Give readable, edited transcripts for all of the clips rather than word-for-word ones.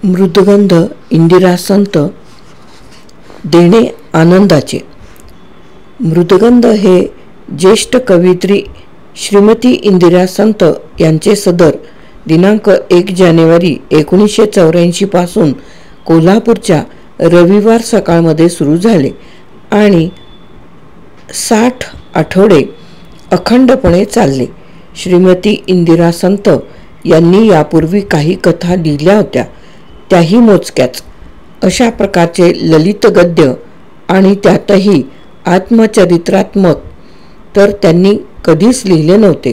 मृदगंध इंदिरा संत देणे आनंदाचे. मृदगंध हे ज्येष्ठ कवयित्री श्रीमती इंदिरा संत यांचे सदर दिनांक 1 जानेवारी 1984 पासून कोल्हापूरच्या रविवार सकाळमध्ये सुरू झाले आणि 60 आठवडे अखंडपणे चालले. श्रीमती इंदिरा संत यांनी यापूर्वी काही कथा लिहिल्या होत्या, त्याही मोजक्याच. अशा प्रकारचे ललित गद्य आणि त्यातही आत्मचरित्रात्मक तर त्यांनी कधीच लिहिले नव्हते.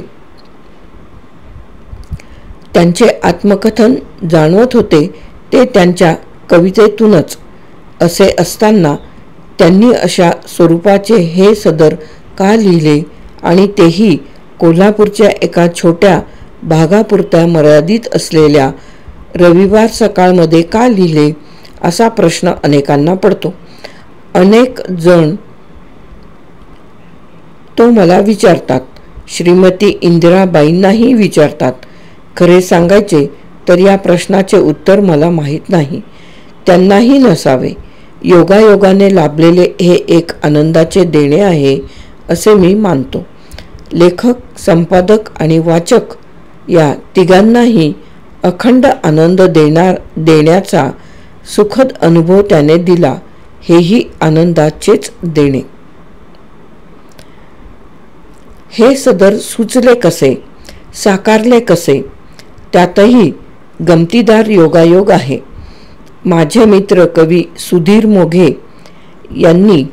त्यांचे आत्मकथन जाणवत होते ते त्यांच्या कवितेतूनच. असे असताना त्यांनी अशा स्वरूपाचे हे सदर का लिहिले आणि तेही कोल्हापूरच्या एका छोट्या भागापुरत्या मर्यादित असलेल्या रविवार सकाळमध्ये का लिहिले, असा प्रश्न अनेकांना पडतो. अनेक जण तो मला विचारतात, श्रीमती इंदिराबाईंनाही विचारतात. खरे सांगायचे तर या प्रश्नाचे उत्तर मला माहीत नाही, त्यांनाही नसावे. योगायोगाने लाभलेले हे एक आनंदाचे देणे आहे असे मी मानतो. लेखक, संपादक आणि वाचक या तिघांनाही अखंड आनंद देण्याचा सुखद अनुभव त्याने दिला, हेही आनंदाचेच देणे. हे सदर सुचले कसे, साकारले कसे, त्यातही गमतीदार योगायोग आहे. माझे मित्र कवी सुधीर मोघे यांनी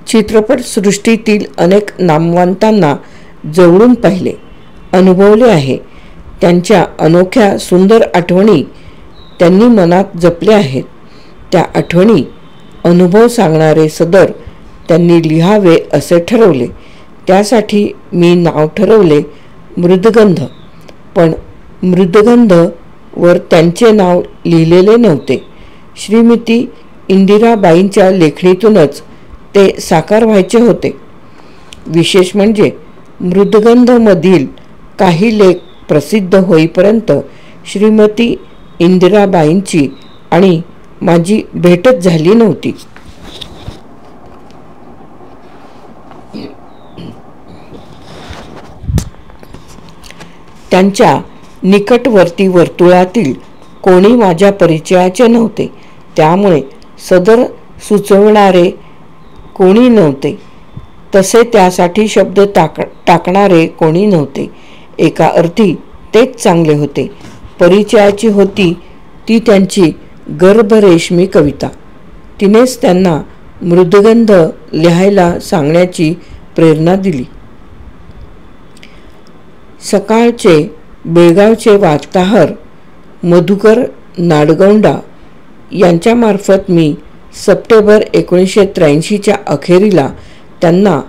चित्रपटसृष्टीतील अनेक नामवंतांना जवळून पाहिले, अनुभवले आहे. त्यांच्या अनोख्या सुंदर आठवणी त्यांनी मनात जपल्या आहेत. त्या आठवणी, अनुभव सांगणारे सदर त्यांनी लिहावे असे ठरवले. त्यासाठी मी नाव ठरवले मृदगंध. पण मृदगंध वर त्यांचे नाव लिहिलेले नव्हते. श्रीमती इंदिराबाईंच्या लेखणीतूनच ते साकार व्हायचे होते. विशेष म्हणजे मृदगंधमधील काही लेख प्रसिद्ध होईपर्यंत श्रीमती इंदिराबाईंची आणि माझी भेटच झाली नव्हती. त्यांच्या निकटवर्ती वर्तुळातील कोणी माझ्या परिचयाचे नव्हते, त्यामुळे सदर सुचवणारे कोणी नव्हते. तसे त्यासाठी शब्द टाकणारे कोणी नव्हते. एका अर्थी तेच चांगले होते. परिचयाची होती ती त्यांची गर्भरेशमी कविता. तिनेच त्यांना मृदगंध लिहायला सांगण्याची प्रेरणा दिली. सकाळचे बेळगावचे वार्ताहर मधुकर नाडगौंडा यांच्यामार्फत मी सप्टेंबर 1983च्या अखेरीला त्यांना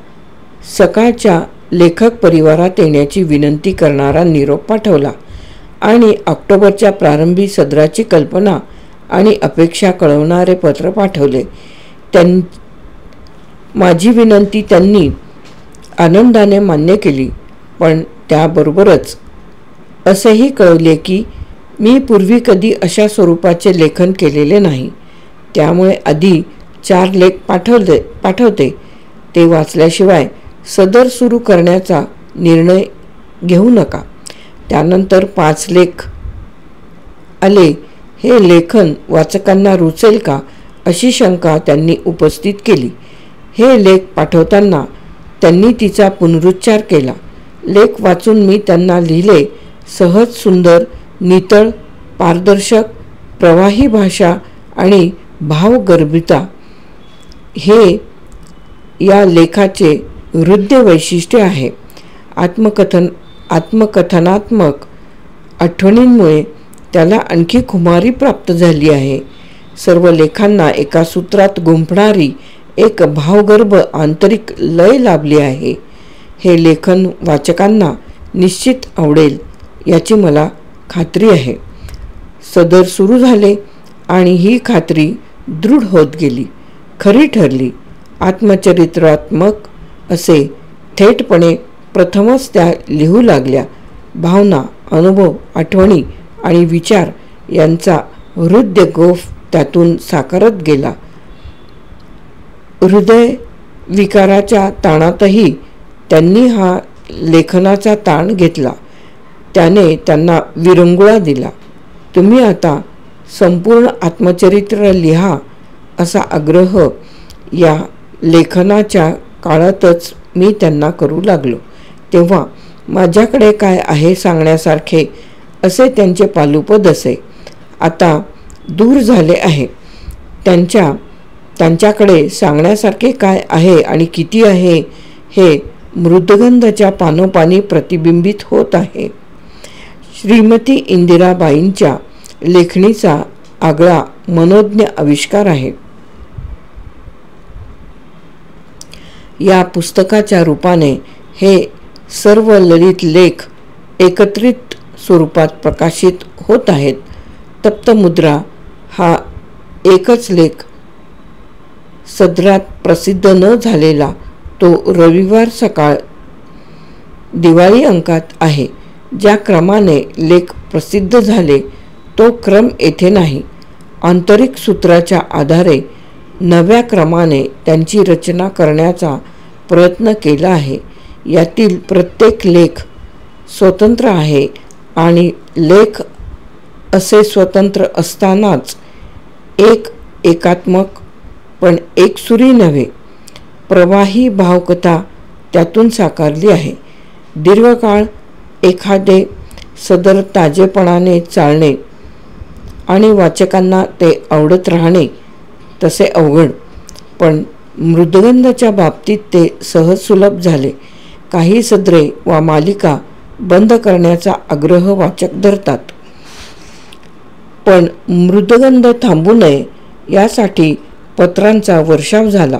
सकाळच्या लेखक परिवारात येण्याची विनंती करणारा निरोप पाठवला आणि ऑक्टोबरच्या प्रारंभी सदराची कल्पना आणि अपेक्षा कळवणारे पत्र पाठवले. माझी विनंती त्यांनी आनंदाने मान्य केली, पण त्याबरोबरच असेही कळवले की मी पूर्वी कधी अशा स्वरूपाचे लेखन केलेले नाही, त्यामुळे आधी 4 लेख पाठवते. ते वाचल्याशिवाय सदर सुरू करण्याचा निर्णय घेऊ नका. त्यानंतर 5 लेख आले. हे लेखन वाचकांना रुचेल का, अशी शंका त्यांनी उपस्थित केली. हे लेख पाठवताना त्यांनी तिचा पुनरुच्चार केला. लेख वाचून मी त्यांना लिहिले, सहज, सुंदर, नितळ, पारदर्शक, प्रवाही भाषा आणि भावगर्भिता हे या लेखाचे हृदय वैशिष्ट्य आहे. आत्मकथनात्मक आठवणींमुळे त्याला आणखी खुमारी प्राप्त झाली आहे. सर्व लेखांना एका सूत्रात गुंफणारी एक भावगर्भ आंतरिक लय लाभली आहे. हे लेखन वाचकांना निश्चित आवडेल याची मला खात्री आहे. सदर सुरू झाले आणि ही खात्री दृढ होत गेली, खरी ठरली. आत्मचरित्रात्मक असे थेटपणे प्रथमच त्या लिहू लागल्या. भावना, अनुभव, आठवणी आणि विचार यांचा हृदय गोफ त्यातून साकारत गेला. हृदय विकाराच्या ताणातही त्यांनी हा लेखनाचा ताण घेतला. त्याने त्यांना विरंगुळा दिला. तुम्ही आता संपूर्ण आत्मचरित्र लिहा असा आग्रह या लेखनाच्या काळातच मी त्यांना करू लागलो. तेव्हा माझ्याकडे काय आहे सांगण्यासारखे असे त्यांचे पालुपद असे. आता दूर झाले आहे. त्यांच्याकडे सांगण्यासारखे काय आहे आणि किती आहे हे मृदगंधाच्या पानोपानी प्रतिबिंबित होत आहे. श्रीमती इंदिराबाईंच्या लेखणीचा आगळा मनोज्ञ आविष्कार आहे. या पुस्तकाच्या रूपाने हे सर्व ललित लेख एकत्रित स्वरूपात प्रकाशित होत आहेत. तप्तमुद्रा हा एकच लेख सदरात प्रसिद्ध न झालेला तो रविवार सकाळ दिवाळी अंकात आहे. ज्या क्रमाने लेख प्रसिद्ध झाले तो क्रम येथे नाही. आंतरिक सूत्राच्या आधारे नव्या क्रमाने त्यांची रचना करण्याचा प्रयत्न केला आहे. यातील प्रत्येक लेख स्वतंत्र आहे आणि लेख असे स्वतंत्र असतानाच एकात्मक पण एकसुरी नव्हे प्रवाही भावकथा त्यातून साकारली आहे. दीर्घकाळ एखादे सदर ताजेपणाने चालणे आणि वाचकांना ते आवडत राहणे तसे अवघड, पण मृदगंधाच्या बाबतीत ते सहज सुलभ झाले. काही सदरे वा मालिका बंद करण्याचा आग्रह वाचक धरतात, पण मृदगंध थांबू नये यासाठी पत्रांचा वर्षाव झाला.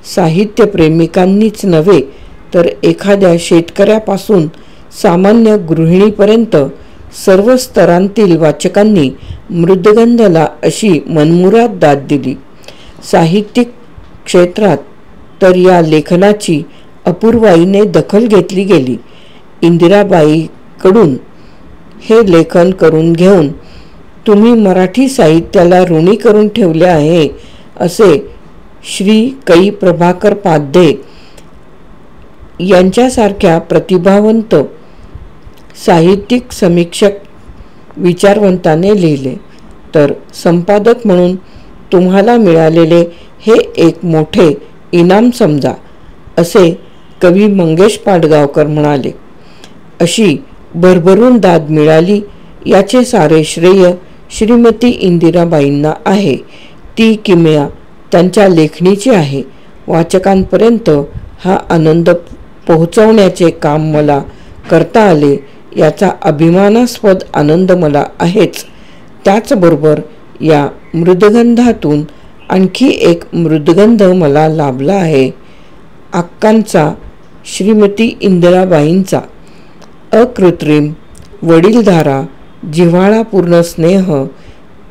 साहित्यप्रेमिकांनीच नव्हे तर एखाद्या शेतकऱ्यापासून सामान्य गृहिणीपर्यंत सर्व स्तरांतील वाचकांनी मृदगंधाला अशी मनमुराद दाद दिली. साहित्यिक क्षेत्रात तर या लेखनाची अपूर्वाईने दखल घेतली गेली. इंदिराबाईकडून हे लेखन करून घेऊन तुम्ही मराठी साहित्याला ऋणी करून ठेवले आहे असे श्री कै. प्रभाकर पाध्ये यांच्यासारख्या प्रतिभावंत साहित्यिक समीक्षक विचारवंताने लिहिले. तर संपादक म्हणून तुम्हाला मिळालेले हे एक मोठे इनाम समजा असे कवी मंगेश पाडगावकर म्हणाले. अशी भरभरून दाद मिळाली याचे सारे श्रेय श्रीमती इंदिराबाईंना आहे. ती किमया त्यांच्या लेखणीची आहे. वाचकांपर्यंत हा आनंद पोहोचवण्याचे काम मला करता आले याचा अभिमानास्पद आनंद मला आहेच. त्याचबरोबर या मृदगंधातून आणखी एक मृदगंध मला लाभला आहे. अक्कांचा, श्रीमती इंदिराबाईंचा अकृत्रिम वडीलधारा जिव्हाळापूर्ण स्नेह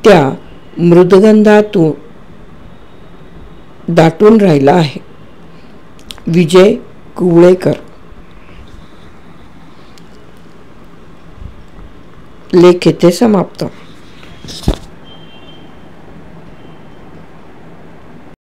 त्या मृदगंधातून दाटून राहिला आहे. विजय कुवळेकर. लेख येथे समाप्त.